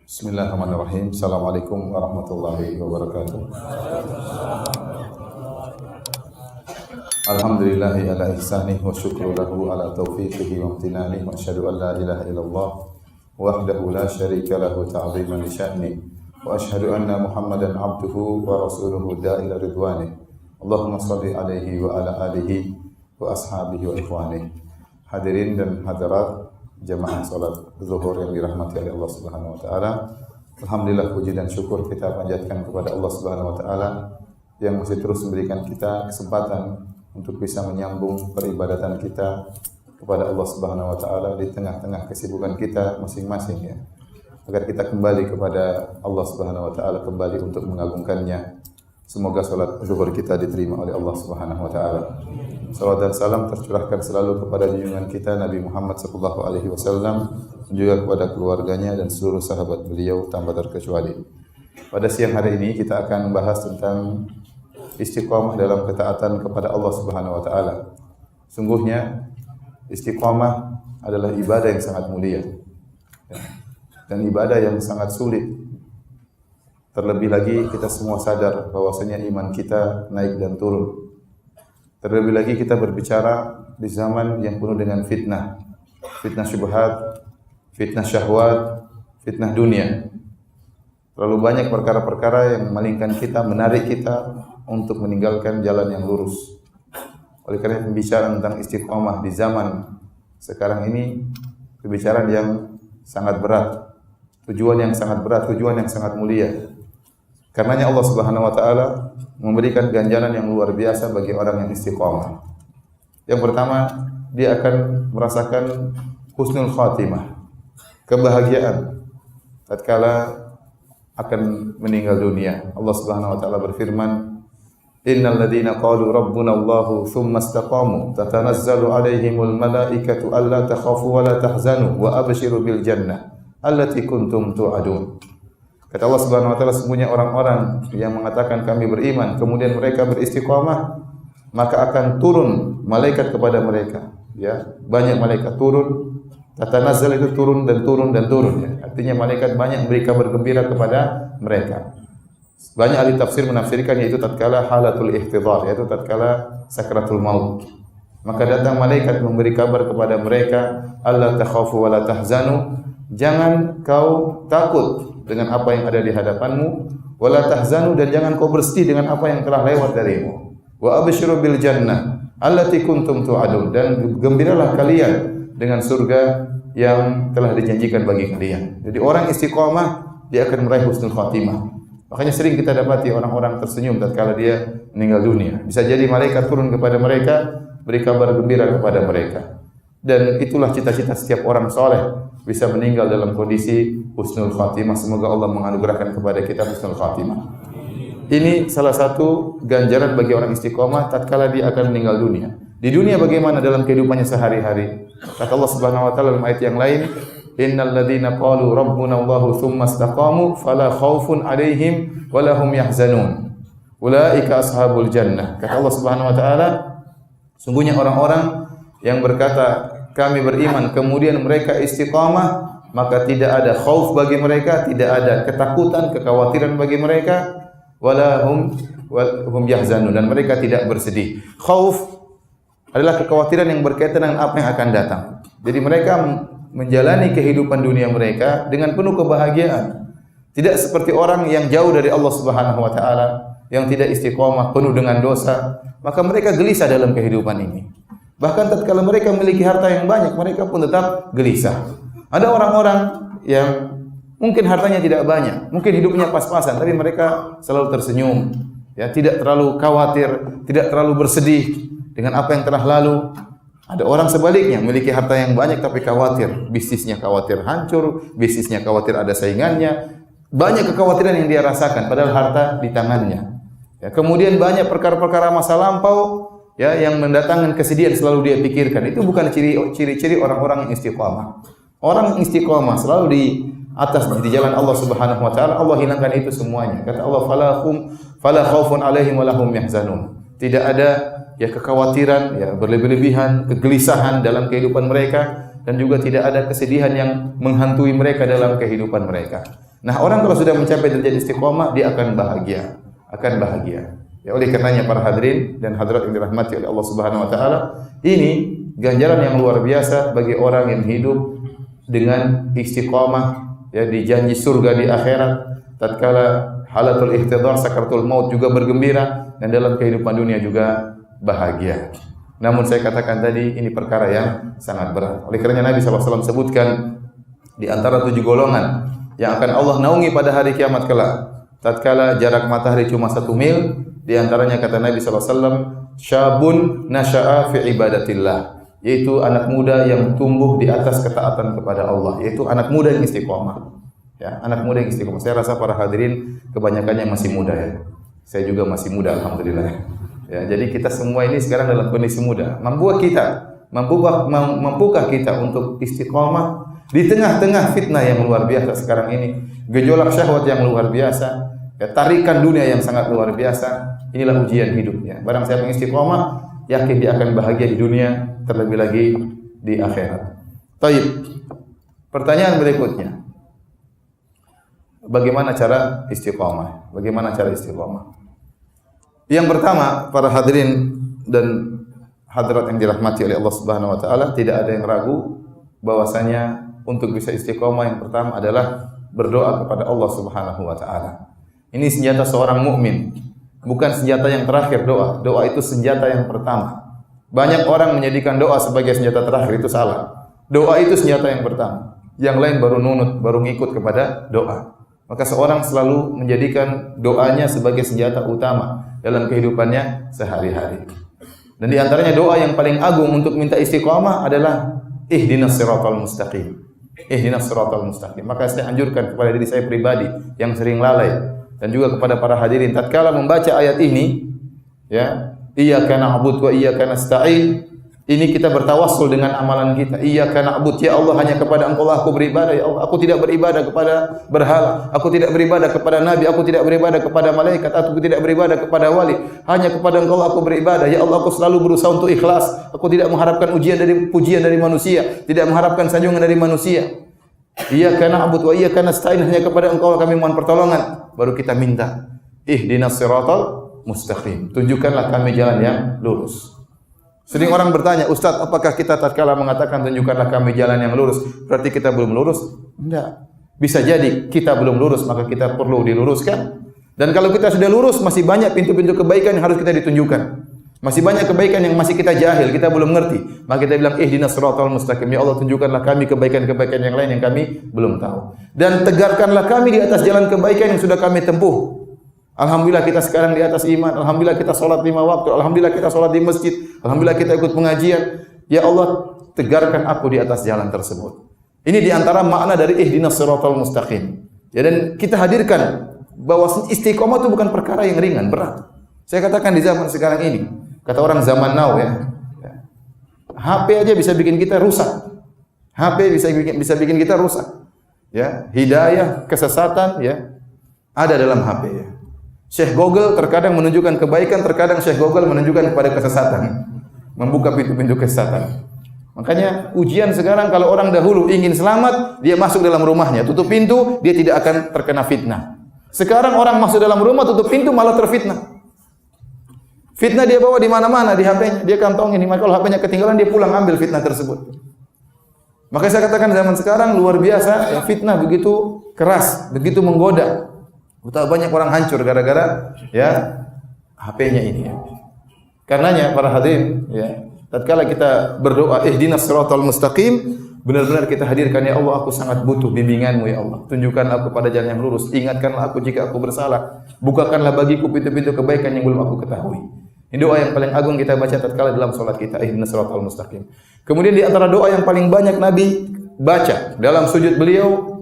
Bismillahirrahmanirrahim. Assalamualaikum warahmatullahi wabarakatuh. Alhamdulillahi ala ihsanih wa syukru lahu ala taufiqihi wa amtinanih wa asyhadu an la ilaha illallah wahdahu la syarika lahu ta'ziman li sya'ni wa asyhadu anna Muhammadan abduhu wa rasuluhu da'ila ridwanih. Allahumma shalli alaihi wa ala alihi wa ashabihi wa ikhwanih. Hadirin dan hadirat jamaah salat zuhur yang dirahmati oleh Allah Subhanahu wa taala. Alhamdulillah, puji dan syukur kita panjatkan kepada Allah Subhanahu wa taala yang masih terus memberikan kita kesempatan untuk bisa menyambung peribadatan kita kepada Allah Subhanahu wa taala di tengah-tengah kesibukan kita masing-masing, ya. Agar kita kembali kepada Allah Subhanahu wa taala, kembali untuk mengagungkannya. Semoga salat zuhur kita diterima oleh Allah Subhanahu wa taala. Salawat dan salam tercurahkan selalu kepada junjungan kita Nabi Muhammad sallallahu alaihi wasallam, juga kepada keluarganya dan seluruh sahabat beliau tanpa terkecuali. Pada siang hari ini kita akan membahas tentang istiqamah dalam ketaatan kepada Allah Subhanahu wa taala. Sungguhnya istiqamah adalah ibadah yang sangat mulia, dan ibadah yang sangat sulit. Terlebih lagi kita semua sadar bahwasanya iman kita naik dan turun. Terlebih lagi kita berbicara di zaman yang penuh dengan fitnah. Fitnah syubhat, fitnah syahwat, fitnah dunia. Terlalu banyak perkara-perkara yang memalingkan kita, menarik kita untuk meninggalkan jalan yang lurus. Oleh karena pembicaraan tentang istiqamah di zaman sekarang ini, pembicaraan yang sangat berat, tujuan yang sangat berat, tujuan yang sangat mulia. Karenanya Allah Subhanahu wa taala memberikan ganjaran yang luar biasa bagi orang yang istiqamah. Yang pertama, dia akan merasakan husnul khatimah, kebahagiaan tatkala akan meninggal dunia. Allah Subhanahu wa taala berfirman, "Innal ladzina qalu rabbuna Allahu tsumma istaqamu tatanazzalu 'alaihimul malaikatu alla takhafu wa la tahzanu wa abshiru bil jannah allati kuntum tu'adun." Kata Allah Subhanahu wa taala, sesungguhnya orang-orang yang mengatakan kami beriman kemudian mereka beristiqamah, maka akan turun malaikat kepada mereka, ya. Banyak malaikat turun. Tatanazzal itu turun dan turun dan turun, ya. Artinya malaikat banyak memberi kabar gembira kepada mereka. Banyak ahli tafsir menafsirkan yaitu tatkala halatul ihtidhar, yaitu tatkala sakratul maut. Maka datang malaikat memberi kabar kepada mereka, alla takhafu wa la tahzanu, jangan kau takut dengan apa yang ada di hadapanmu, wala tahzanu, dan jangan kau bersedih dengan apa yang telah lewat darimu. Wa abshiru bil jannah allati kuntum tu'adun, dan gembiralah kalian dengan surga yang telah dijanjikan bagi kalian. Jadi orang istiqamah dia akan meraih husnul khatimah. Makanya sering kita dapati orang-orang tersenyum tatkala dia meninggal dunia. Bisa jadi malaikat turun kepada mereka, beri kabar gembira kepada mereka. Dan itulah cita-cita setiap orang soleh, bisa meninggal dalam kondisi husnul khatimah. Semoga Allah menganugerahkan kepada kita husnul khatimah. Ini salah satu ganjaran bagi orang istiqamah tatkala dia akan meninggal dunia. Di dunia bagaimana dalam kehidupannya sehari-hari? Kata Allah Subhanahu wa taala dalam ayat yang lain, "Innal ladzina qalu rabbuna Allahu tsumma istaqamu fala khaufun 'alaihim wa lahum yahzanun. Ulaika ashabul jannah." Kata Allah Subhanahu wa taala, sungguhnya orang-orang yang berkata kami beriman kemudian mereka istiqamah, maka tidak ada khauf bagi mereka, tidak ada ketakutan, kekhawatiran bagi mereka, wala hum yahzanun, dan mereka tidak bersedih. Khauf adalah kekhawatiran yang berkaitan dengan apa yang akan datang. Jadi mereka menjalani kehidupan dunia mereka dengan penuh kebahagiaan. Tidak seperti orang yang jauh dari Allah Subhanahu wa taala, yang tidak istiqamah, penuh dengan dosa, maka mereka gelisah dalam kehidupan ini. Bahkan tatkala mereka memiliki harta yang banyak, mereka pun tetap gelisah. Ada orang-orang yang mungkin hartanya tidak banyak, mungkin hidupnya pas-pasan, tapi mereka selalu tersenyum, ya, tidak terlalu khawatir, tidak terlalu bersedih dengan apa yang telah lalu. Ada orang sebaliknya, memiliki harta yang banyak tapi khawatir, bisnisnya khawatir hancur, bisnisnya khawatir ada saingannya, banyak kekhawatiran yang dia rasakan padahal harta di tangannya. Ya, kemudian banyak perkara-perkara masa lampau, ya, yang mendatangkan kesedihan selalu dia pikirkan. Itu bukan ciri-ciri orang-orang yang istiqamah. Orang yang istiqamah selalu di atas di jalan Allah Subhanahu wa taala, Allah hilangkan itu semuanya. Kata Allah, fala khaufun 'alaihim wa lahum yahzanun. Tidak ada ya kekhawatiran, ya berlebih-lebihan, kegelisahan dalam kehidupan mereka, dan juga tidak ada kesedihan yang menghantui mereka dalam kehidupan mereka. Nah, orang kalau sudah mencapai derajat istiqomah, dia akan bahagia, Ya, oleh karenanya para hadirin dan hadirat yang dirahmati oleh Allah Subhanahu wa taala, ini ganjaran yang luar biasa bagi orang yang hidup dengan istiqomah, ya, dijanji surga di akhirat, tatkala halatul ihtidar sakaratul maut juga bergembira, dan dalam kehidupan dunia juga bahagia. Namun saya katakan tadi, ini perkara yang sangat berat. Oleh karenanya Nabi SAW sebutkan di antara 7 golongan yang akan Allah naungi pada hari kiamat kelak, tatkala jarak matahari cuma 1 mil, di antaranya kata Nabi SAW, syabun nasya'a fi ibadatillah, yaitu anak muda yang tumbuh di atas ketaatan kepada Allah, yaitu anak muda yang istiqomah. Ya, anak muda yang istiqomah. Saya rasa para hadirin kebanyakannya masih muda, ya. Saya juga masih muda, alhamdulillah. Ya, jadi kita semua ini sekarang dalam kondisi muda. Mampukah kita untuk istiqomah di tengah-tengah fitnah yang luar biasa sekarang ini, gejolak syahwat yang luar biasa, ya, tarikan dunia yang sangat luar biasa. Inilah ujian hidupnya. Barang siapa yang istiqomah, yakin dia akan bahagia di dunia, terlebih lagi di akhirat. Taib. Pertanyaan berikutnya. Bagaimana cara istiqomah? Yang pertama, para hadirin dan hadirat yang dirahmati oleh Allah Subhanahu wa taala, tidak ada yang ragu bahwasanya untuk bisa istiqomah yang pertama adalah berdoa kepada Allah Subhanahu wa taala. Ini senjata seorang mukmin, bukan senjata yang terakhir doa. Doa itu senjata yang pertama. Banyak orang menjadikan doa sebagai senjata terakhir, itu salah. Doa itu senjata yang pertama. Yang lain baru nunut, baru ngikut kepada doa. Maka seorang selalu menjadikan doanya sebagai senjata utama dalam kehidupannya sehari-hari. Dan di antaranya doa yang paling agung untuk minta istiqamah adalah ihdinas siratal mustaqim. Ihdinas siratal mustaqim. Maka saya anjurkan kepada diri saya pribadi yang sering lalai, dan juga kepada para hadirin, tatkala membaca ayat ini, ya, iyyaka na'budu wa iyyaka nasta'in, ini kita bertawassul dengan amalan kita. Iyyaka na'budu, ya Allah, hanya kepada Engkau lah aku beribadah, ya Allah. Aku tidak beribadah kepada berhala, aku tidak beribadah kepada nabi, aku tidak beribadah kepada malaikat, aku tidak beribadah kepada wali. Hanya kepada Engkau lah aku beribadah. Ya Allah, aku selalu berusaha untuk ikhlas. Aku tidak mengharapkan pujian dari manusia, tidak mengharapkan sanjungan dari manusia. Iyyaka na'budu wa iyyaka nasta'in, hanya kepada Engkau kami mohon pertolongan. Baru kita minta ihdinas siratal mustaqim, tunjukkanlah kami jalan yang lurus. Sering orang bertanya, Ustaz, apakah kita tatkala mengatakan tunjukkanlah kami jalan yang lurus, berarti kita belum lurus? Tidak. Bisa jadi kita belum lurus, maka kita perlu diluruskan. Dan kalau kita sudah lurus, masih banyak pintu-pintu kebaikan yang harus kita ditunjukkan. Masih banyak kebaikan yang masih kita jahil, kita belum ngerti. Maka kita bilang, ihdinas siratal mustaqim, ya Allah, tunjukkanlah kami kebaikan-kebaikan yang lain yang kami belum tahu. Dan tegarkanlah kami di atas jalan kebaikan yang sudah kami tempuh. Alhamdulillah kita sekarang di atas iman. Alhamdulillah kita salat 5 waktu. Alhamdulillah kita salat di masjid. Alhamdulillah kita ikut pengajian. Ya Allah, tegarkan aku di atas jalan tersebut. Ini di antara makna dari ihdinas siratal mustaqim. Ya, dan kita hadirkan bahwa istiqomah itu bukan perkara yang ringan, berat. Saya katakan di zaman sekarang ini, kata orang zaman now, ya, HP aja bisa bikin kita rusak. HP bisa bikin kita rusak. Ya, hidayah, kesesatan, ya, ada dalam HP, ya. Syekh Google terkadang menunjukkan kebaikan, terkadang Syekh Google menunjukkan kepada kesesatan, membuka pintu-pintu kesesatan. Makanya ujian sekarang, kalau orang dahulu ingin selamat, dia masuk dalam rumahnya, tutup pintu, dia tidak akan terkena fitnah. Sekarang orang masuk dalam rumah, tutup pintu, malah terfitnah. Fitnah dia bawa di mana-mana, di HP-nya, dia kantongin. Maka kalau HP-nya ketinggalan, dia pulang ambil fitnah tersebut. Maka saya katakan zaman sekarang luar biasa, ya, fitnah begitu keras, begitu menggoda. Betapa banyak orang hancur gara-gara, ya, HP-nya ini, ya. Karenanya para hadirin, ya, tatkala kita berdoa ihdinas siratal mustaqim, benar-benar kita hadirkan, ya Allah, aku sangat butuh bimbingan-Mu, ya Allah. Tunjukkanlah aku pada jalan yang lurus, ingatkanlah aku jika aku bersalah, bukakanlah bagiku pintu-pintu kebaikan yang belum aku ketahui. Ini doa yang paling agung kita baca tatkala dalam salat kita, ihdinas siratal mustaqim. Kemudian di antara doa yang paling banyak Nabi baca dalam sujud beliau,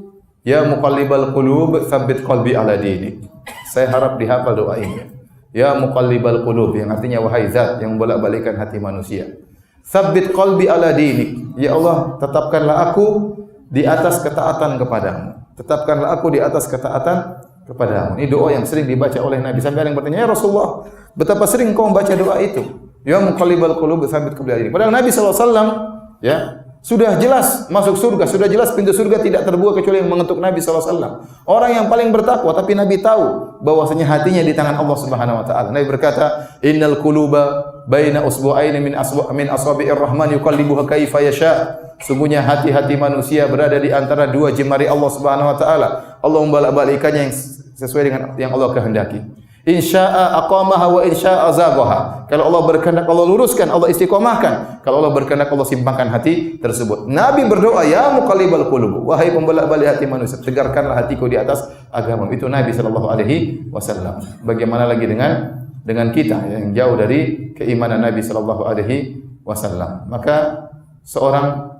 ya muqallibal qulub, tsabbit qalbi ala dinik. Saya harap dihafal doa ini. Ya muqallibal qulub, yang artinya wahai zat yang membolak-balikkan hati manusia. Tsabbit qalbi ala dinik. Ya Allah, tetapkanlah aku di atas ketaatan kepadamu. Tetapkanlah aku di atas ketaatan kepadamu. Ini doa yang sering dibaca oleh Nabi. Sampai ada yang bertanya, ya Rasulullah, betapa sering kau membaca doa itu? Ya muqallibal qulub, tsabbit qalbi ala dinik. Padahal Nabi SAW, ya, Sudah jelas masuk surga, sudah jelas pintu surga tidak terbuka kecuali yang mengetuk Nabi SAW. Orang yang paling bertakwa, tapi Nabi tahu bahwasanya hatinya di tangan Allah Subhanahu Wa Taala. Nabi berkata, Innal quluba baina usbu'aini min asabi'ir rahman yuqallibuha kaifa yasha. Sungguhnya hati-hati manusia berada di antara dua jemari Allah Subhanahu Wa Taala. Allah membolak-balikannya yang sesuai dengan yang Allah kehendaki. Insya'a aqamaha wa insya'a zaghaha. Kalau Allah berkehendak Allah luruskan, Allah istiqomahkan. Kalau Allah berkehendak Allah simpangkan hati tersebut. Nabi berdoa, ya muqallibal qulub, wahai pembolak-balik hati manusia, tegarkanlah hatiku di atas agama. Itu Nabi sallallahu alaihi wasallam. Bagaimana lagi dengan kita yang jauh dari keimanan Nabi sallallahu alaihi wasallam. Maka seorang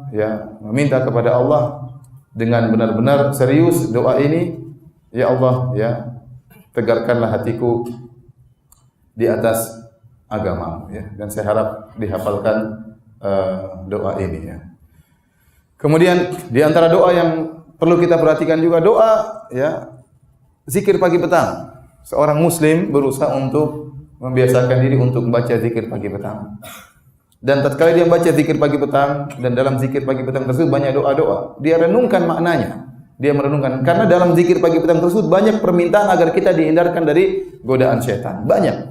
meminta kepada Allah dengan benar-benar serius doa ini, ya Allah, tegarkanlah hatiku di atas agama, dan saya harap dihafalkan doa ini, Kemudian di antara doa yang perlu kita perhatikan juga doa, zikir pagi petang. Seorang muslim berusaha untuk membiasakan diri untuk membaca zikir pagi petang. Dan tatkala dia baca zikir pagi petang, dan dalam zikir pagi petang tersebut banyak doa-doa, dia renungkan maknanya. Dia merenungkan, karena dalam zikir pagi petang tersebut banyak permintaan agar kita dihindarkan dari godaan syaitan. Banyak,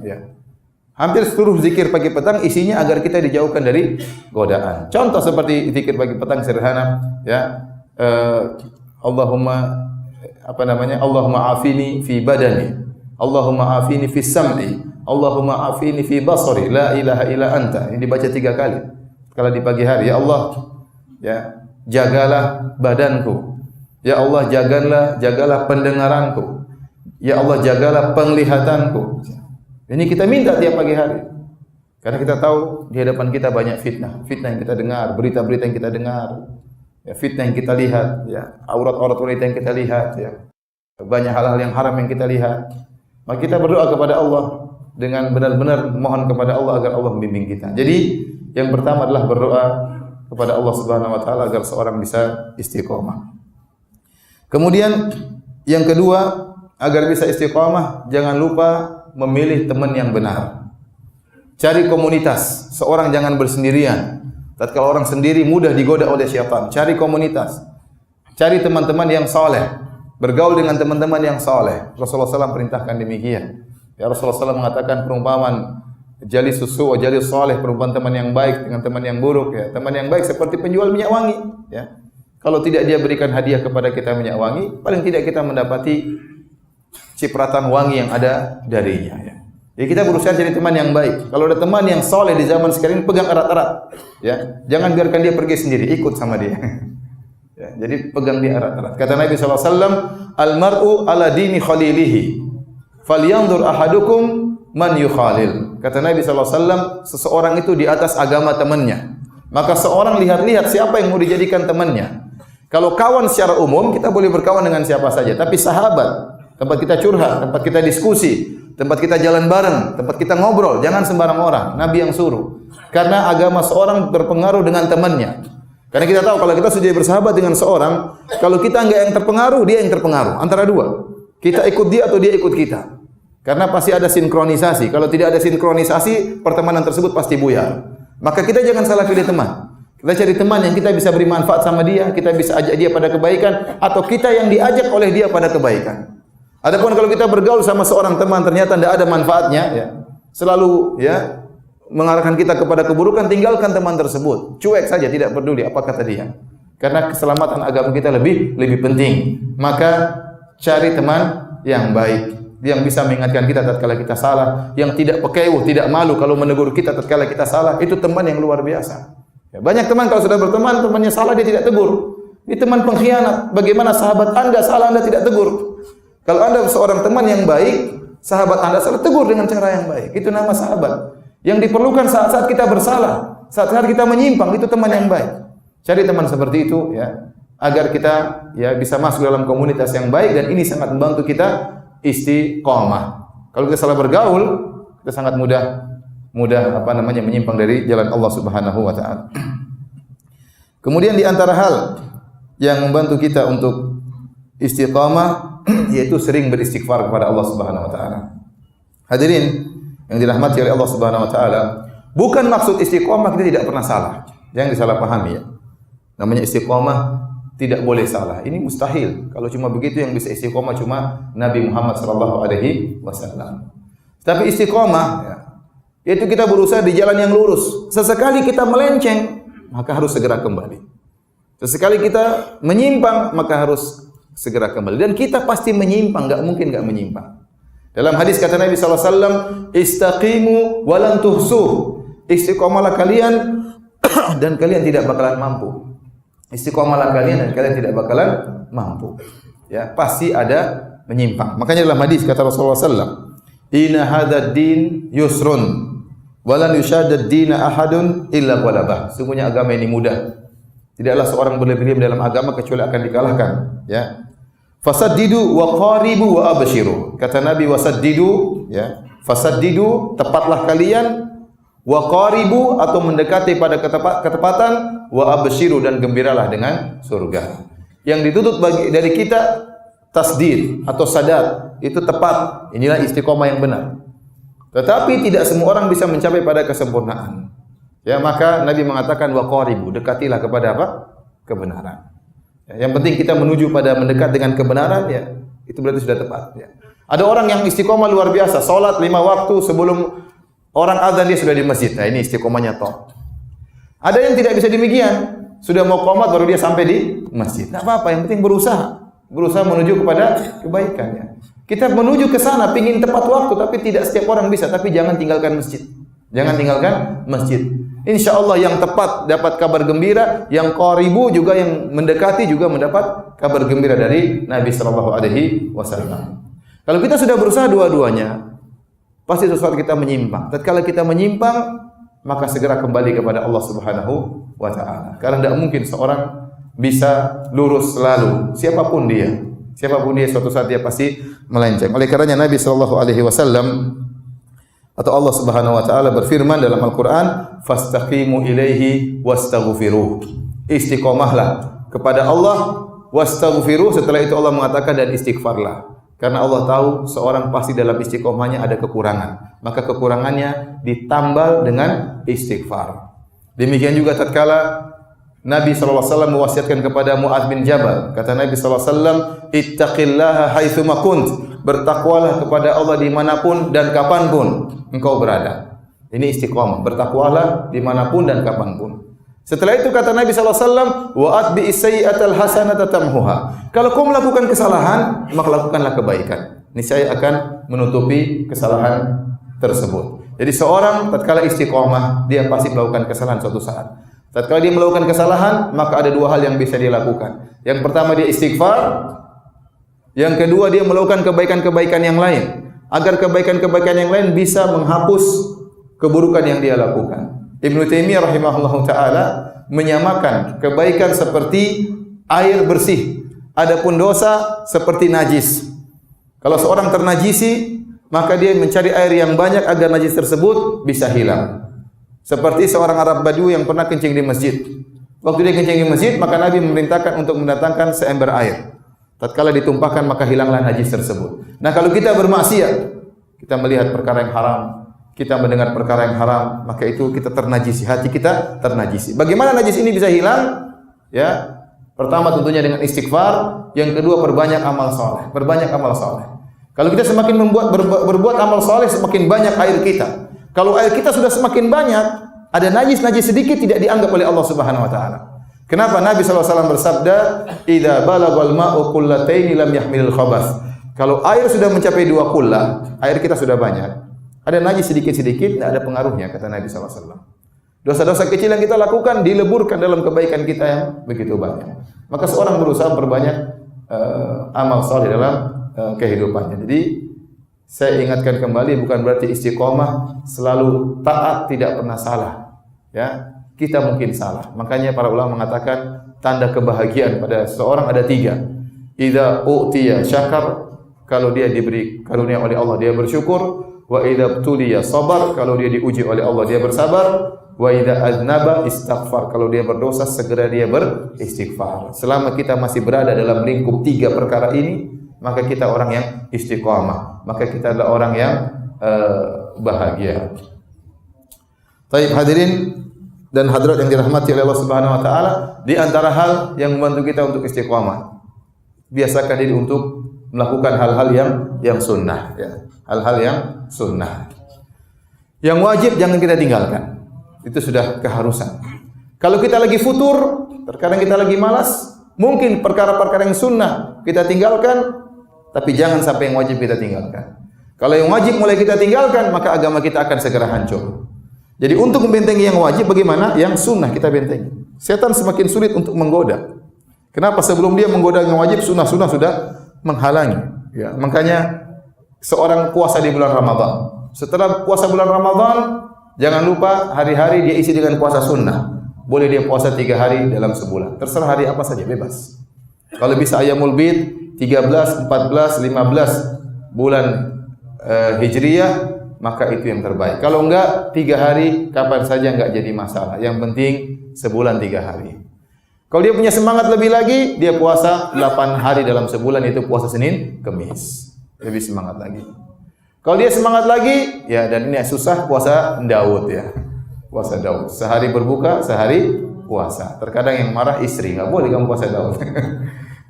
Hampir seluruh zikir pagi petang isinya agar kita dijauhkan dari godaan. Contoh seperti zikir pagi petang sederhana, Allahumma afini fi badani, Allahumma afini fi sam'i, Allahumma afini fi basari, la ilaha illa anta. Ini dibaca 3 kali. Kalau di pagi hari, ya Allah, jagalah badanku. Ya Allah, jagalah pendengaranku. Ya Allah, jagalah penglihatanku. Ini kita minta tiap pagi hari. Karena kita tahu di hadapan kita banyak fitnah. Fitnah yang kita dengar, berita-berita yang kita dengar, fitnah yang kita lihat, aurat-aurat wanita yang kita lihat, banyak hal-hal yang haram yang kita lihat. Maka kita berdoa kepada Allah dengan benar-benar mohon kepada Allah agar Allah membimbing kita. Jadi yang pertama adalah berdoa kepada Allah Subhanahu Wa Taala agar seorang bisa istiqomah. Kemudian yang kedua, agar bisa istiqamah, jangan lupa memilih teman yang benar. Cari komunitas. Seorang jangan bersendirian. Tatkala orang sendiri mudah digoda oleh syaitan. Cari komunitas. Cari teman-teman yang saleh. Bergaul dengan teman-teman yang saleh. Rasulullah SAW perintahkan demikian. Rasulullah SAW mengatakan perumpamaan jalis susu, jalis saleh, perumpamaan teman yang baik dengan teman yang buruk. Teman yang baik seperti penjual minyak wangi. Kalau tidak dia berikan hadiah kepada kita minyak wangi, paling tidak kita mendapati cipratan wangi yang ada darinya. Jadi kita berusaha cari teman yang baik. Kalau ada teman yang soleh di zaman sekarang, pegang erat-erat. Jangan biarkan dia pergi sendiri, ikut sama dia. Jadi pegang dia erat-erat. Kata Nabi SAW, Al-mar'u ala dini khalilihi, falyanzur ahadukum man yukhalil. Kata Nabi SAW, seseorang itu di atas agama temannya. Maka seorang lihat-lihat siapa yang mau dijadikan temannya. Kalau kawan secara umum, kita boleh berkawan dengan siapa saja. Tapi sahabat, tempat kita curhat, tempat kita diskusi, tempat kita jalan bareng, tempat kita ngobrol, jangan sembarang orang. Nabi yang suruh. Karena agama seorang berpengaruh dengan temannya. Karena kita tahu kalau kita sudah bersahabat dengan seorang, kalau kita enggak yang terpengaruh, dia yang terpengaruh. Antara dua. Kita ikut dia atau dia ikut kita. Karena pasti ada sinkronisasi. Kalau tidak ada sinkronisasi, pertemanan tersebut pasti buyar. Maka kita jangan salah pilih teman. Kita cari teman yang kita bisa beri manfaat sama dia, kita bisa ajak dia pada kebaikan, atau kita yang diajak oleh dia pada kebaikan. Adapun kalau kita bergaul sama seorang teman ternyata tidak ada manfaatnya, selalu mengarahkan kita kepada keburukan, tinggalkan teman tersebut. Cuek saja, tidak peduli apa kata dia. Karena keselamatan agama kita lebih penting. Maka cari teman yang baik, yang bisa mengingatkan kita tatkala kita salah, yang tidak pekewuh, tidak malu kalau menegur kita tatkala kita salah. Itu teman yang luar biasa. Banyak teman kalau sudah berteman, temannya salah dia tidak tegur. Ini teman pengkhianat. Bagaimana sahabat Anda salah Anda tidak tegur? Kalau Anda seorang teman yang baik, sahabat Anda salah, tegur dengan cara yang baik. Itu nama sahabat. Yang diperlukan saat-saat kita bersalah, saat-saat kita menyimpang, itu teman yang baik. Cari teman seperti itu, agar kita bisa masuk dalam komunitas yang baik, dan ini sangat membantu kita istiqomah. Kalau kita salah bergaul, kita sangat mudah menyimpang dari jalan Allah Subhanahu wa taala. Kemudian di antara hal yang membantu kita untuk istiqamah yaitu sering beristighfar kepada Allah Subhanahu wa taala. Hadirin yang dirahmati oleh Allah Subhanahu wa taala, bukan maksud istiqamah kita tidak pernah salah. Jangan disalahpahami. Namanya istiqomah, tidak boleh salah. Ini mustahil. Kalau cuma begitu yang bisa istiqomah cuma Nabi Muhammad sallallahu alaihi wasallam. Tapi istiqomah ya, yaitu kita berusaha di jalan yang lurus. Sesekali kita melenceng, maka harus segera kembali. Sesekali kita menyimpang, maka harus segera kembali. Dan kita pasti menyimpang, enggak mungkin enggak menyimpang. Dalam hadis kata Nabi sallallahu alaihi wasallam, "Istaqimu wa lan tuhsuh." Istiqomahlah kalian dan kalian tidak bakalan mampu. Istiqomahlah kalian dan kalian tidak bakalan mampu. Ya, pasti ada menyimpang. Makanya dalam hadis kata Rasulullah sallallahu, "Inna hadzal din yusrun, wa lan yushaddad dina ahadun illa ghalabah." Sungguhnya agama ini mudah. Tidaklah seorang berlebihan dalam agama kecuali akan dikalahkan, ya. Fasaddidu wa qaribu wa abshiru. Kata Nabi wasaddidu, ya. Fasaddidu, tepatlah kalian, wa qaribu atau mendekati pada ketepatan, wa abshiru dan gembiralah dengan surga. Yang dituntut dari kita tasdid atau sadat, itu tepat. Inilah istiqomah yang benar. Tetapi tidak semua orang bisa mencapai pada kesempurnaan. Ya, maka Nabi mengatakan wa qaribu, dekatilah kepada apa? Kebenaran. Ya, yang penting kita menuju pada mendekat dengan kebenaran, ya, itu berarti sudah tepat, ya. Ada orang yang istiqomah luar biasa, salat 5 waktu sebelum orang azan dia sudah di masjid. Nah, ini istiqomahnya top. Ada yang tidak bisa demikian, sudah mau qomat baru dia sampai di masjid. Enggak apa-apa, yang penting berusaha menuju kepada kebaikan, ya. Kita menuju ke sana pingin tepat waktu, tapi tidak setiap orang bisa. Tapi jangan tinggalkan masjid. Jangan tinggalkan masjid. Insya Allah yang tepat dapat kabar gembira, yang qaribu juga yang mendekati juga mendapat kabar gembira dari Nabi sallallahu alaihi wasallam. Kalau kita sudah berusaha dua-duanya, pasti sesuatu kita menyimpang. Tatkala kita menyimpang, maka segera kembali kepada Allah Subhanahu wa taala. Karena tidak mungkin seorang bisa lurus selalu, siapapun dia. Siapapun dia suatu saat dia pasti melenceng. Oleh karenanya Nabi sallallahu alaihi wasallam atau Allah Subhanahu wa taala berfirman dalam Al-Qur'an, "Fastaqimu ilaihi wastaghfiruh." Istiqomahlah kepada Allah, wastaghfiruh, setelah itu Allah mengatakan dan istighfarlah. Karena Allah tahu seorang pasti dalam istiqomahnya ada kekurangan, maka kekurangannya ditambal dengan istighfar. Demikian juga tatkala Nabi sallallahu alaihi wasallam mewasiatkan kepada Muadz bin Jabal, kata Nabi sallallahu alaihi wasallam, "Ittaqillaha haitsu ma kunt." Bertakwalah kepada Allah dimanapun dan kapanpun engkau berada. Ini istiqomah. Bertakwalah dimanapun dan kapanpun. Setelah itu kata Nabi sallallahu alaihi wasallam, "Wa atbi sayyi'atal hasanata tamhuha." Kalau kau melakukan kesalahan, maka lakukanlah kebaikan. Niscaya akan menutupi kesalahan tersebut. Jadi seorang tatkala istiqomah, dia pasti melakukan kesalahan suatu saat. Tatkala dia melakukan kesalahan, maka ada dua hal yang bisa dia lakukan. Yang pertama dia istighfar, yang kedua dia melakukan kebaikan-kebaikan yang lain, agar kebaikan-kebaikan yang lain bisa menghapus keburukan yang dia lakukan. Ibnu Taimiyah rahimahullahu taala menyamakan kebaikan seperti air bersih, adapun dosa seperti najis. Kalau seorang ternajisi, maka dia mencari air yang banyak agar najis tersebut bisa hilang. Seperti seorang Arab Badui yang pernah kencing di masjid. Waktu dia kencing di masjid, maka Nabi memerintahkan untuk mendatangkan seember air. Tatkala ditumpahkan maka hilanglah najis tersebut. Nah, kalau kita bermaksiat, kita melihat perkara yang haram, kita mendengar perkara yang haram, maka itu kita ternajisi, hati kita ternajisi. Bagaimana najis ini bisa hilang? Ya, pertama tentunya dengan istighfar, yang kedua perbanyak amal saleh, perbanyak amal saleh. Kalau kita semakin berbuat amal saleh, semakin banyak air kita. Kalau air kita sudah semakin banyak, ada najis sedikit tidak dianggap oleh Allah Subhanahu wa taala. Kenapa Nabi sallallahu alaihi wasallam bersabda, "Idza balagal ma'u qullataini lam yahmilul khabath." Kalau air sudah mencapai 2 kullah, air kita sudah banyak, ada najis sedikit-sedikit tidak ada pengaruhnya, kata Nabi sallallahu alaihi wasallam. Dosa-dosa kecil yang kita lakukan dileburkan dalam kebaikan kita yang begitu banyak. Maka seorang berusaha memperbanyak amal saleh dalam kehidupannya. Jadi saya ingatkan kembali, bukan berarti istiqomah selalu taat, tidak pernah salah. Ya, kita mungkin salah. Makanya para ulama mengatakan tanda kebahagiaan pada seseorang ada 3. Idza u'tiya syakar, kalau dia diberi karunia oleh Allah dia bersyukur. Wa idza tuliya sabar, kalau dia diuji oleh Allah dia bersabar. Wa idza aznaba istighfar, kalau dia berdosa segera dia beristighfar. Selama kita masih berada dalam lingkup 3 perkara ini, maka kita orang yang istiqamah, maka kita adalah orang yang bahagia. Baik hadirin, dan hadirat yang dirahmati oleh Allah Subhanahu wa taala, di antara hal yang membantu kita untuk istiqamah, biasakan diri untuk melakukan hal-hal yang sunnah, ya. Hal-hal yang sunnah. Yang wajib jangan kita tinggalkan. Itu sudah keharusan. Kalau kita lagi futur, terkadang kita lagi malas, mungkin perkara-perkara yang sunnah kita tinggalkan, tapi jangan sampai yang wajib kita tinggalkan. Kalau yang wajib mulai kita tinggalkan, maka agama kita akan segera hancur. Jadi untuk membentengi yang wajib, bagaimana? Yang sunnah kita bentengi. Setan semakin sulit untuk menggoda. Kenapa? Sebelum dia menggoda yang wajib, sunnah-sunnah sudah menghalangi. Ya, makanya seorang puasa di bulan Ramadan. Setelah puasa bulan Ramadan, jangan lupa hari-hari dia isi dengan puasa sunnah. Boleh dia puasa 3 hari dalam sebulan. Terserah hari apa saja, bebas. Kalau bisa Ayyamul Bid 13, 14, 15 bulan Hijriyah, maka itu yang terbaik. Kalau enggak 3 hari kapan saja enggak jadi masalah. Yang penting sebulan 3 hari. Kalau dia punya semangat lebih lagi, dia puasa 8 hari dalam sebulan, itu puasa Senin, Kamis. Lebih semangat lagi. Kalau dia semangat lagi, ya, dan ini susah, puasa Daud, ya. Puasa Daud. Sehari berbuka, sehari puasa. Terkadang yang marah istri, enggak boleh kamu puasa Daud.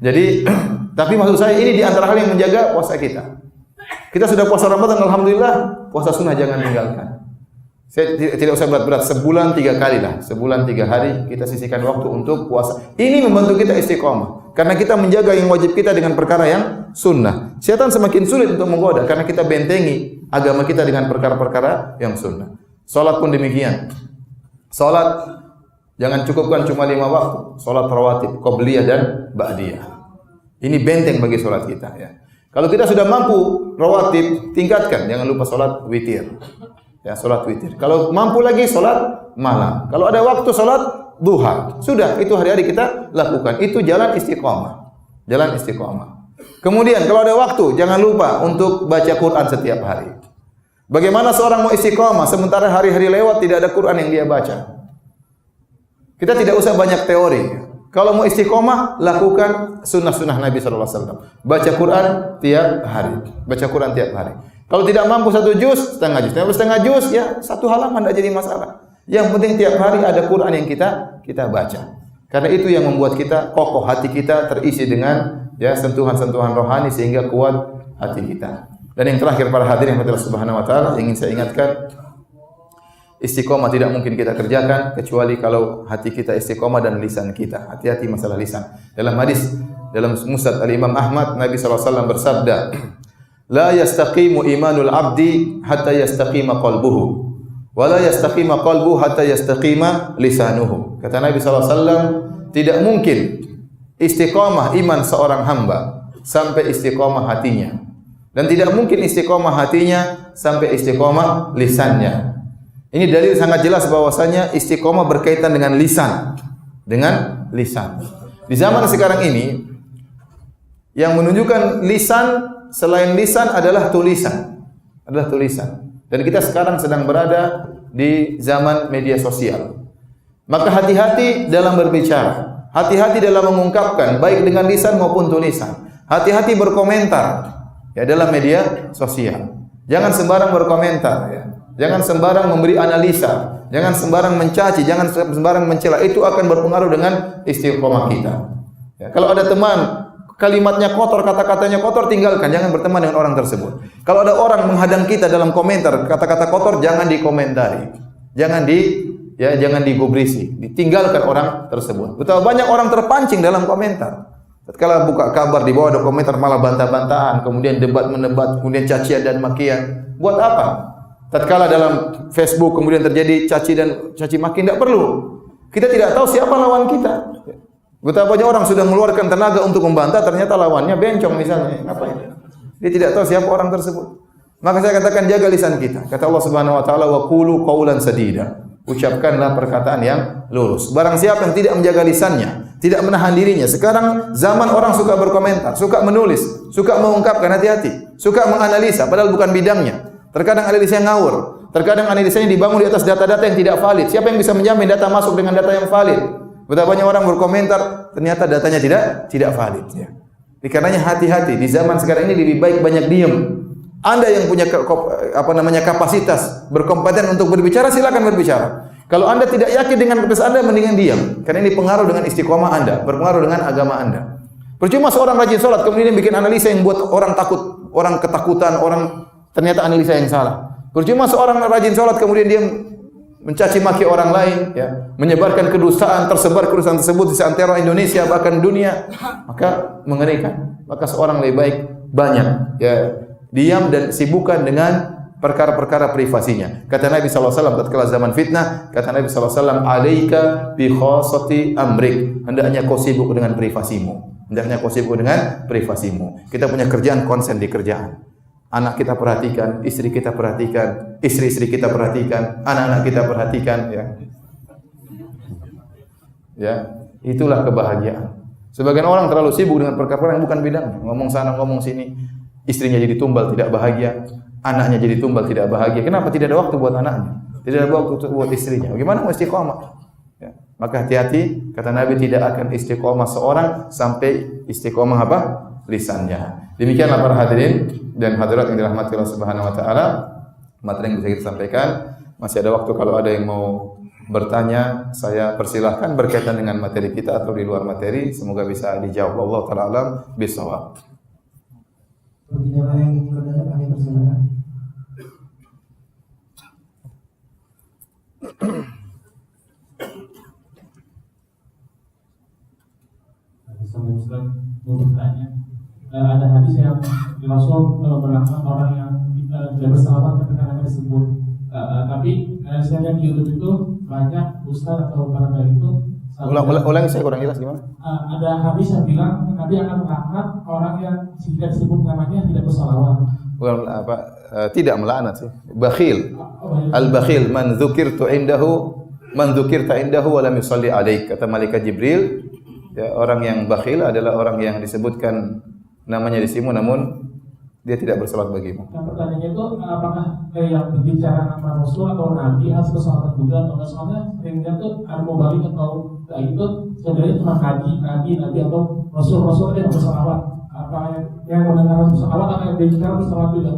Jadi, tapi maksud saya ini di antara hal yang menjaga puasa kita. Kita sudah puasa Ramadan, alhamdulillah, puasa sunnah jangan tinggalkan. Saya tidak usah berat-berat, sebulan 3 kali lah, sebulan 3 hari kita sisihkan waktu untuk puasa. Ini membantu kita istiqomah, karena kita menjaga yang wajib kita dengan perkara yang sunnah. Setan semakin sulit untuk menggoda, karena kita bentengi agama kita dengan perkara-perkara yang sunnah. Salat pun demikian. Salat jangan cukupkan cuma 5 waktu, salat rawatib, qabliyah dan ba'diyah. Ini benteng bagi salat kita, ya. Kalau kita sudah mampu rawatib, tingkatkan. Jangan lupa salat witir. Ya, salat witir. Kalau mampu lagi salat malam. Kalau ada waktu salat duha. Sudah, itu hari-hari kita lakukan. Itu jalan istiqamah. Jalan istiqamah. Kemudian kalau ada waktu, jangan lupa untuk baca Quran setiap hari. Bagaimana seorang mau istiqamah sementara hari-hari lewat tidak ada Quran yang dia baca? Kita tidak usah banyak teori. Kalau mau istiqomah, lakukan sunnah-sunnah Nabi SAW. Baca Quran tiap hari. Baca Quran tiap hari. Kalau tidak mampu 1 juz, setengah juz, ya 1 halaman tidak jadi masalah. Yang penting tiap hari ada Quran yang kita baca. Karena itu yang membuat kita kokoh, hati kita terisi dengan ya sentuhan-sentuhan rohani sehingga kuat hati kita. Dan yang terakhir para hadirin yang Allah Subhanahu wa taala, ingin saya ingatkan, istiqomah tidak mungkin kita kerjakan kecuali kalau hati kita istiqomah dan lisan kita. Hati-hati masalah lisan. Dalam hadis dalam Musnad Al-Imam Ahmad, Nabi SAW bersabda, "La yastaqimu imanul abdi hatta yastaqima qalbuhu, wa la yastaqima qalbuhu hatta yastaqima lisanuhu." Kata Nabi SAW, tidak mungkin istiqomah iman seorang hamba sampai istiqomah hatinya. Dan tidak mungkin istiqomah hatinya sampai istiqomah lisannya. Ini dalil sangat jelas bahwasanya istiqomah berkaitan dengan lisan. Dengan lisan. Di zaman sekarang ini yang menunjukkan lisan selain lisan adalah tulisan. Adalah tulisan. Dan kita sekarang sedang berada di zaman media sosial. Maka hati-hati dalam berbicara. Hati-hati dalam mengungkapkan baik dengan lisan maupun tulisan. Hati-hati berkomentar ya dalam media sosial. Jangan sembarang berkomentar ya. Jangan sembarang memberi analisa, jangan sembarang mencaci, jangan sembarang mencela. Itu akan berpengaruh dengan istiqomah kita. Ya, kalau ada teman kalimatnya kotor, kata-katanya kotor, tinggalkan, jangan berteman dengan orang tersebut. Kalau ada orang menghadang kita dalam komentar kata-kata kotor, jangan dikomentari. Jangan digubrisi, ditinggalkan orang tersebut. Betapa banyak orang terpancing dalam komentar. Tatkala buka kabar di bawah ada komentar malah bantah-bantahan, kemudian debat-menebat, kemudian cacian dan makian. Buat apa? Tatkala dalam Facebook kemudian terjadi caci maki, tidak perlu. Kita tidak tahu siapa lawan kita. Betapa banyak orang sudah mengeluarkan tenaga untuk membantah, ternyata lawannya bencong misalnya. Ngapain? Dia tidak tahu siapa orang tersebut. Maka saya katakan jaga lisan kita. Kata Allah Subhanahu wa taala, wa qulu qaulan sadida. Ucapkanlah perkataan yang lurus. Barang siapa yang tidak menjaga lisannya, tidak menahan dirinya. Sekarang zaman orang suka berkomentar, suka menulis, suka mengungkapkan, hati-hati. Suka menganalisa padahal bukan bidangnya. Terkadang analisanya ngawur, terkadang analisanya dibangun di atas data-data yang tidak valid. Siapa yang bisa menjamin data masuk dengan data yang valid? Betapa banyak orang berkomentar, ternyata datanya tidak valid. Ya. Karenanya hati-hati. Di zaman sekarang ini lebih baik banyak diam. Anda yang punya kapasitas berkompeten untuk berbicara, silakan berbicara. Kalau Anda tidak yakin dengan keputusan Anda, mendingan diam. Karena ini pengaruh dengan istiqomah Anda, berpengaruh dengan agama Anda. Percuma seorang rajin sholat, kemudian bikin analisa yang buat orang takut, orang ketakutan, orang ternyata analisa yang salah. Percuma seorang rajin sholat, kemudian dia mencaci maki orang lain, ya, menyebarkan kedustaan, tersebar kedustaan tersebut di seantero Indonesia bahkan dunia, maka mengerikan. Maka seorang lebih baik banyak, ya, diam dan sibukkan dengan perkara-perkara privasinya. Kata Nabi SAW tatkala zaman fitnah, kata Nabi SAW, "Alaika bi khassati amrik." Hendaknya kau sibuk dengan privasimu. Hendaknya kau sibuk dengan privasimu. Kita punya kerjaan, konsen di kerjaan. Anak kita perhatikan, istri kita perhatikan, istri-istri kita perhatikan, anak-anak kita perhatikan, ya. Ya, itulah kebahagiaan. Sebagian orang terlalu sibuk dengan perkara-perkara yang bukan bidangnya, ngomong sana, ngomong sini. Istrinya jadi tumbal, tidak bahagia. Anaknya jadi tumbal, tidak bahagia. Kenapa? Tidak ada waktu buat anaknya, tidak ada waktu buat istrinya. Bagaimana mau istiqomah? Ya. Maka hati-hati, kata Nabi, tidak akan istiqomah seorang sampai istiqomah apa? Lisannya. Demikianlah para hadirin dan hadirat yang dirahmati Allah Subhanahu wa taala, materi yang bisa kita sampaikan. Masih ada waktu kalau ada yang mau bertanya, saya persilahkan berkaitan dengan materi kita atau di luar materi, semoga bisa dijawab. Allah taala alam bisawab. Bagi jemaah yang ingin bertanya, kami persilakan. Ustaz mau bertanya, ada hadis yang Rasul berlakon orang yang tidak bersahabat ketika namanya disebut. Tapi saya lihat di YouTube itu banyak ustaz atau para dai itu. Ulang saya kurang jelas gimana? Ada hadis yang bilang Nabi akan melaknat orang yang tidak disebut namanya tidak bersalawat. Bukan apa? Tidak melaknat sih. Bakhil. Al-bakhil man dzukirtu indahu wa lam yusalli alaik. Kata malaikat Jibril, ya, orang yang bakhil adalah orang yang disebutkan namanya disimu namun dia tidak bersalat bagimu. Nah, pertanyaannya itu apakah yang berbicara nama Rasul atau Nabi harus bersalat juga atau soalnya seringnya tuh ada mau balik atau kayak gitu sebenarnya cuma Nabi atau Rasul yang bersalawat. Apa yang mendengar bersalawat atau yang berbicara bersalawat juga?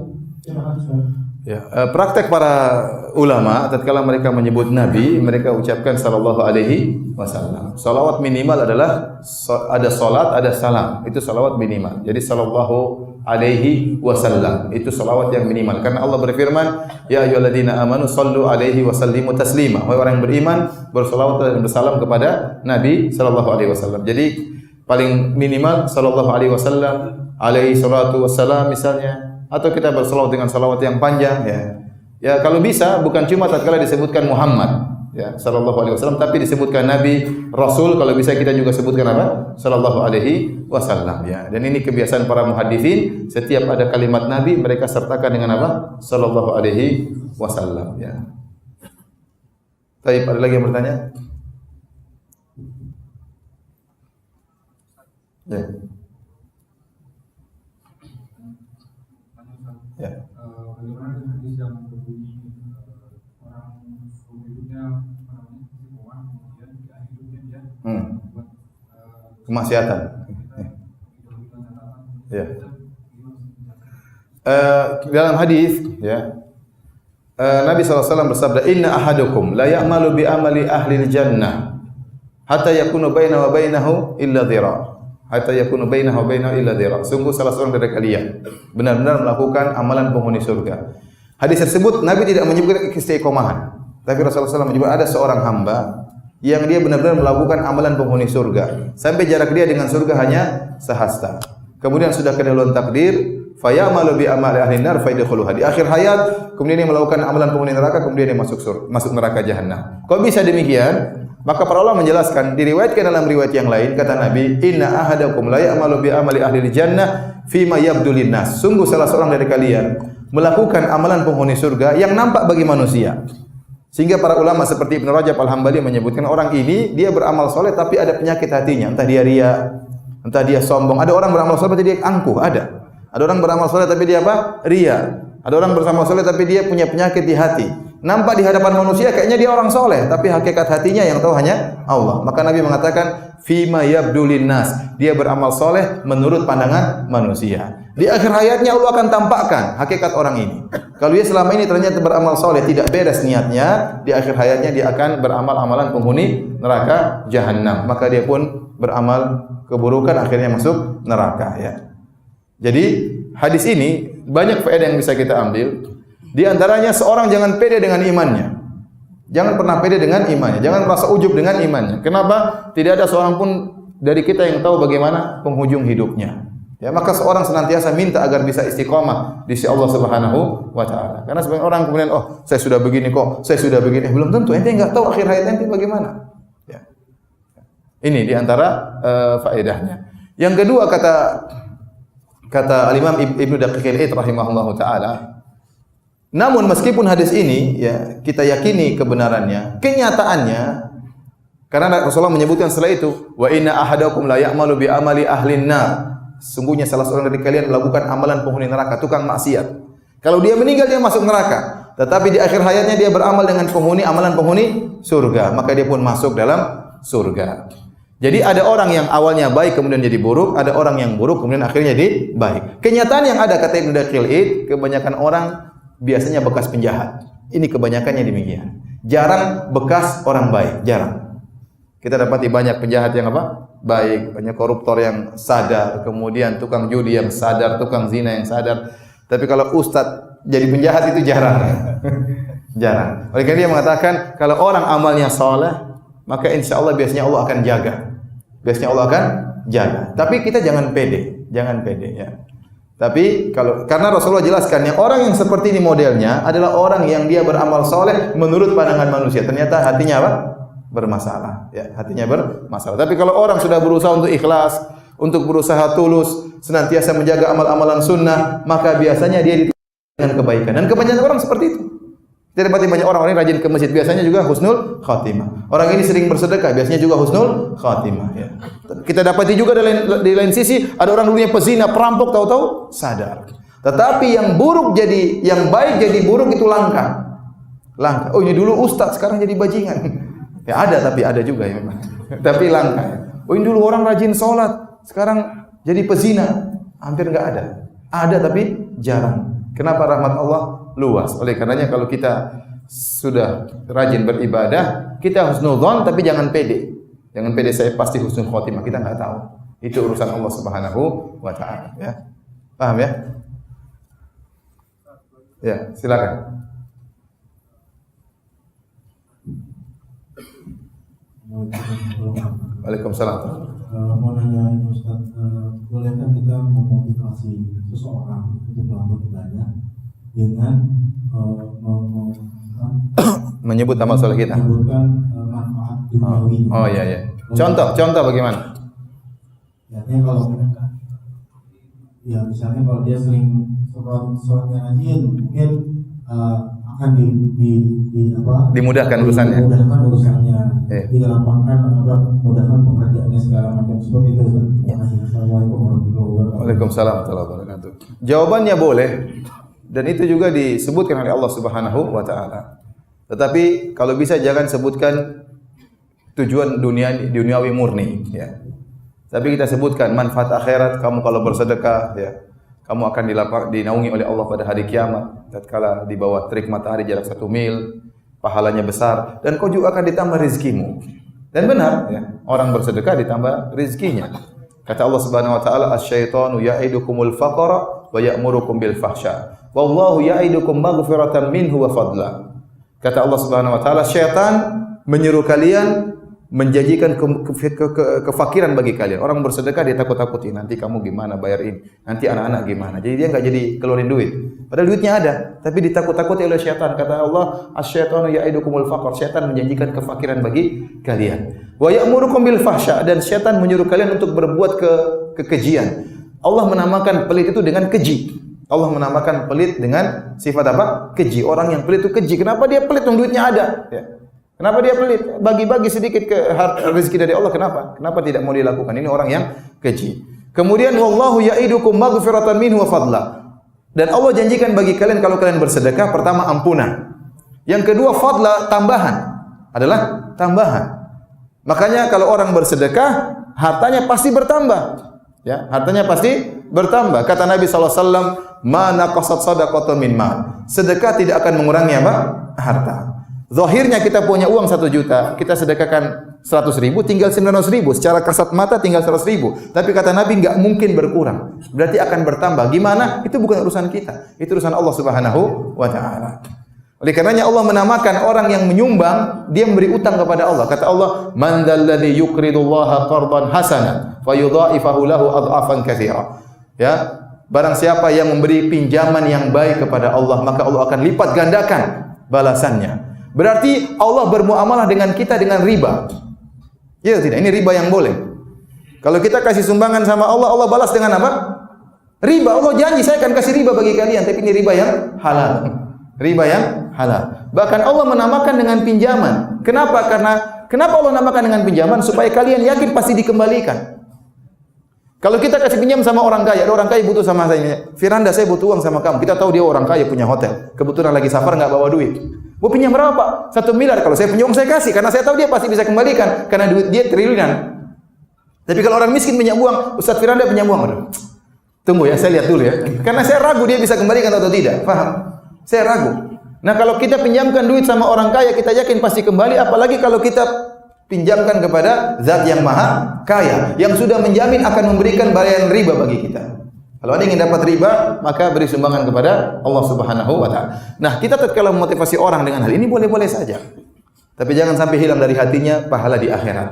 Terima kasih. Ya, praktek para ulama tatkala mereka menyebut Nabi, mereka ucapkan sallallahu alaihi wasallam. Salawat minimal adalah ada salat, ada salam. Itu salawat minimal. Jadi sallallahu alaihi wasallam itu salawat yang minimal. Karena Allah berfirman, ya ayyuhalladzina amanu sallu alaihi wasallimu taslima. Wahai orang yang beriman, bersalawat dan bersalam kepada Nabi sallallahu alaihi wasallam. Jadi paling minimal sallallahu alaihi wasallam, alaihi salatu wassalam misalnya. Atau kita bersalawat dengan salawat yang panjang, ya. Ya, kalau bisa bukan cuma tatkala disebutkan Muhammad, ya, sallallahu alaihi wasallam, tapi disebutkan Nabi, Rasul, kalau bisa kita juga sebutkan apa? Sallallahu alaihi wasallam, ya. Dan ini kebiasaan para muhaddisin, setiap ada kalimat Nabi mereka sertakan dengan apa? Sallallahu alaihi wasallam, ya. Baik, ada lagi yang bertanya? Ya. Ya. Bagaimana dengan hadis yang berbunyi orang hidupnya kemudian di akhir hidupnya dia membuat kemaksiatan. Ya. Dalam hadis, ya, Nabi SAW bersabda, Inna ahadukum la ya'malu bi amali ahli jannah hatta yakunu bainahu wa bainahu illa dhira'. Hatta yakunu bainahu wa bainahu illa dhira'. Sungguh salah seorang dari kalian benar-benar melakukan amalan penghuni surga. Hadis tersebut Nabi tidak menyebutkan istiqomahan, tapi Rasulullah SAW menyebut ada seorang hamba yang dia benar-benar melakukan amalan penghuni surga sampai jarak dia dengan surga hanya sehasta. Kemudian sudah kedahuluan takdir, fayamalu bi amali ahli nar faidkhuluha. Di akhir hayat kemudian dia melakukan amalan penghuni neraka, kemudian dia masuk neraka jahanam. Kok bisa demikian? Maka para ulama menjelaskan, diriwayatkan dalam riwayat yang lain kata Nabi, inna ahadakum la ya'malu bi amali ahli jannah fima yabdu linnas. Sungguh salah seorang dari kalian melakukan amalan penghuni surga yang nampak bagi manusia. Sehingga para ulama seperti Ibnu Rajab Al-Hambali menyebutkan orang ini dia beramal soleh tapi ada penyakit hatinya, entah dia riya, entah dia sombong. Ada orang beramal soleh tapi dia angkuh, ada. Ada orang beramal soleh tapi dia apa? Riya. Ada orang beramal soleh tapi dia punya penyakit di hati. Nampak di hadapan manusia kayaknya dia orang soleh, tapi hakikat hatinya yang tahu hanya Allah. Maka Nabi mengatakan, fima yabdu linnas. Dia beramal soleh menurut pandangan manusia. Di akhir hayatnya Allah akan tampakkan hakikat orang ini. Kalau dia selama ini ternyata beramal soleh tidak beres niatnya, di akhir hayatnya dia akan beramal amalan penghuni neraka jahanam. Maka dia pun beramal keburukan akhirnya masuk neraka ya. Jadi hadis ini banyak faedah yang bisa kita ambil. Di antaranya seorang jangan pede dengan imannya. Jangan pernah pede dengan imannya. Jangan merasa ujub dengan imannya. Kenapa? Tidak ada seorang pun dari kita yang tahu bagaimana penghujung hidupnya. Ya, maka seorang senantiasa minta agar bisa istiqamah di sisi Allah Subhanahu wa taala. Karena sebagian orang kemudian, oh, saya sudah begini kok, saya sudah begini. Belum tentu, ente enggak tahu akhir hayat ente bagaimana. Ya. Ini di antara faedahnya. Yang kedua kata Al-Imam Ibnu Daqiq al-Id rahimahullahu taala, namun meskipun hadis ini ya kita yakini kebenarannya, kenyataannya karena Rasulullah menyebutkan setelah itu, wa inna ahadakum la ya'malu bi amali ahlin nar. Sungguhnya salah seorang dari kalian melakukan amalan penghuni neraka, tukang maksiat. Kalau dia meninggal dia masuk neraka, tetapi di akhir hayatnya dia beramal dengan amalan penghuni surga, maka dia pun masuk dalam surga. Jadi ada orang yang awalnya baik kemudian jadi buruk, ada orang yang buruk kemudian akhirnya jadi baik. Kenyataan yang ada kata Ibnu Daqiq al-Id, kebanyakan orang biasanya bekas penjahat. Ini kebanyakannya demikian. Jarang bekas orang baik, jarang. Kita dapati banyak penjahat yang apa? Baik, banyak koruptor yang sadar, kemudian tukang judi yang sadar, tukang zina yang sadar. Tapi kalau ustadz jadi penjahat itu jarang. Jarang. Oleh karena dia mengatakan kalau orang amalnya saleh, maka insya Allah biasanya Allah akan jaga. Biasanya Allah akan jaga. Tapi kita jangan pede ya. Tapi karena Rasulullah jelaskan yang orang yang seperti ini modelnya adalah orang yang dia beramal saleh menurut pandangan manusia. Ternyata hatinya apa? Bermasalah ya, hatinya bermasalah. Tapi kalau orang sudah berusaha untuk ikhlas, untuk berusaha tulus, senantiasa menjaga amal-amalan sunnah, maka biasanya dia dituntut dengan kebaikan. Dan kebanyakan orang seperti itu. Kita dapati banyak orang rajin ke masjid, biasanya juga husnul khatimah. Orang ini sering bersedekah, biasanya juga husnul khatimah ya. Kita dapati juga di lain sisi ada orang dulunya pezina, perampok, tahu-tahu sadar. Tetapi yang buruk jadi yang baik jadi buruk itu langka. Langka. Oh, ini dulu ustaz, sekarang jadi bajingan. Ya ada, tapi ada juga ya memang. Tapi langka. Oh ini dulu orang rajin sholat, sekarang jadi pezina. Hampir enggak ada. Ada tapi jarang. Kenapa? Rahmat Allah luas. Oleh karenanya kalau kita sudah rajin beribadah, kita husnudzon tapi jangan pede. Jangan pede saya pasti husnul khotimah, kita enggak tahu. Itu urusan Allah Subhanahu wa taala ya. Paham ya? Ya, silakan. Waalaikumsalam. Mau nanya Ustaz, bolehkah kita memotivasi seseorang untuk melakukan ibadah dengan menyebut amal soleh kita? Menyebutkan manfaat duniawi. Oh iya. Contoh bagaimana? Ya, kalau ya misalnya kalau dia sering sholatnya rajin, mungkin akan dimudahkan urusannya. Digampangkan mudahkan pekerjaannya segala macam seperti itu. Assalamualaikum warahmatullahi wabarakatuh. Waalaikumsalam warahmatullahi wabarakatuh. Jawabannya boleh dan itu juga disebutkan oleh Allah Subhanahu wa taala. Tetapi kalau bisa jangan sebutkan tujuan duniawi murni ya. Tapi kita sebutkan manfaat akhirat, kamu kalau bersedekah ya, kamu akan dinaungi oleh Allah pada hari kiamat tatkala di bawah terik matahari jarak 1 mil, pahalanya besar dan kau juga akan ditambah rezekimu. Dan benar ya, orang bersedekah ditambah rezekinya. Kata Allah Subhanahu wa taala, "Asy-syaitanu ya'idukumul faqra wa ya'murukum bil fahsya. Wallahu ya'idukum maghfiratan minhu wa fadla." Kata Allah Subhanahu wa taala, syaitan menyuruh kalian menjanjikan kefakiran bagi kalian. Orang bersedekah dia takut-takuti, nanti kamu gimana bayar ini, nanti anak-anak gimana. Jadi dia enggak jadi keluarin duit. Padahal duitnya ada, tapi ditakut-takuti oleh syaitan. Kata Allah, asy-syaitanu ya'idukumul faqr. Syaitan menjanjikan kefakiran bagi kalian. Wa ya'murukum bil fahsya, dan syaitan menyuruh kalian untuk berbuat kekejian. Allah menamakan pelit itu dengan keji. Allah menamakan pelit dengan sifat apa? Keji. Orang yang pelit itu keji. Kenapa dia pelit? Duitnya ada. Ya. Kenapa dia pelit? Bagi-bagi sedikit rezeki dari Allah. Kenapa? Kenapa tidak mau dilakukan? Ini orang yang keji. Kemudian wallahu ya'idukum maghfiratan minhu wa fadla. Dan Allah janjikan bagi kalian kalau kalian bersedekah, pertama ampunan. Yang kedua fadla, tambahan. Adalah tambahan. Makanya kalau orang bersedekah, hartanya pasti bertambah. Ya, hartanya pasti bertambah. Kata Nabi SAW, "Ma naqasat shadaqatu min mal." Sedekah tidak akan mengurangi apa? Harta. Zahirnya kita punya uang 1 juta, kita sedekahkan 100.000, tinggal 900.000. Secara kasat mata tinggal 100.000. Tapi kata Nabi enggak mungkin berkurang. Berarti akan bertambah. Gimana? Itu bukan urusan kita. Itu urusan Allah Subhanahu wa taala. Oleh karenanya Allah menamakan orang yang menyumbang, dia memberi utang kepada Allah. Kata Allah, "Man dzalladzi yuqridullaha qardan hasanan fayudha'ifahu lahu adhafan katsira." Ya, barang siapa yang memberi pinjaman yang baik kepada Allah, maka Allah akan lipat gandakan balasannya. Berarti Allah bermuamalah dengan kita dengan riba. Ya tidak? Ini riba yang boleh. Kalau kita kasih sumbangan sama Allah, Allah balas dengan apa? Riba. Allah janji saya akan kasih riba bagi kalian, tapi ini riba yang halal. Riba yang halal. Bahkan Allah menamakan dengan pinjaman. Kenapa? Kenapa Allah namakan dengan pinjaman? Supaya kalian yakin pasti dikembalikan. Kalau kita kasih pinjam sama orang kaya, ada orang kaya butuh sama saya, "Firanda, saya butuh uang sama kamu." Kita tahu dia orang kaya, punya hotel. Kebetulan lagi safar nggak bawa duit. Mau pinjam berapa, Pak? 1 miliar. Kalau saya punya uang saya kasih, karena saya tahu dia pasti bisa kembalikan, karena duit dia triliunan. Tapi kalau orang miskin pinjam uang, "Ustaz Firanda pinjam uang." Aduh, tunggu ya, saya lihat dulu ya. Karena saya ragu dia bisa kembalikan atau tidak. Paham? Saya ragu. Nah, kalau kita pinjamkan duit sama orang kaya, kita yakin pasti kembali. Apalagi kalau kita pinjamkan kepada zat yang maha kaya, yang sudah menjamin akan memberikan bayaran riba bagi kita. Kalau ada yang ingin dapat riba, maka beri sumbangan kepada Allah Subhanahu wa taala. Nah, kita tatkala memotivasi orang dengan hal ini boleh-boleh saja. Tapi jangan sampai hilang dari hatinya pahala di akhirat.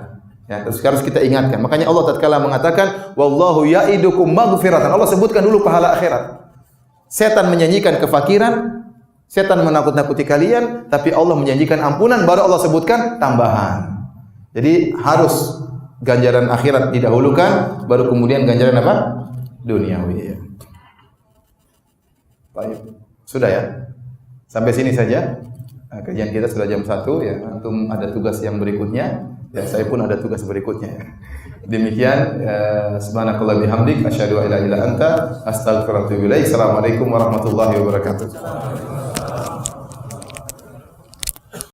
Ya, terus harus kita ingatkan. Makanya Allah tatkala mengatakan, "Wallahu ya'idukum maghfiratan." Allah sebutkan dulu pahala akhirat. Setan menyanyikan kefakiran, setan menakut-nakuti kalian, tapi Allah menjanjikan ampunan, baru Allah sebutkan tambahan. Jadi harus ganjaran akhirat didahulukan, baru kemudian ganjaran apa? Duniawi. Baik. Sudah ya? Sampai sini saja. Nah, kajian kita sudah jam 1 ya. Antum ada tugas yang berikutnya. Ya, saya pun ada tugas berikutnya. Demikian, subhanakallah bihamdik, asyhadu an la ilaha illa anta, astaghfiruka wa atubu ilaik. Assalamualaikum warahmatullahi wabarakatuh.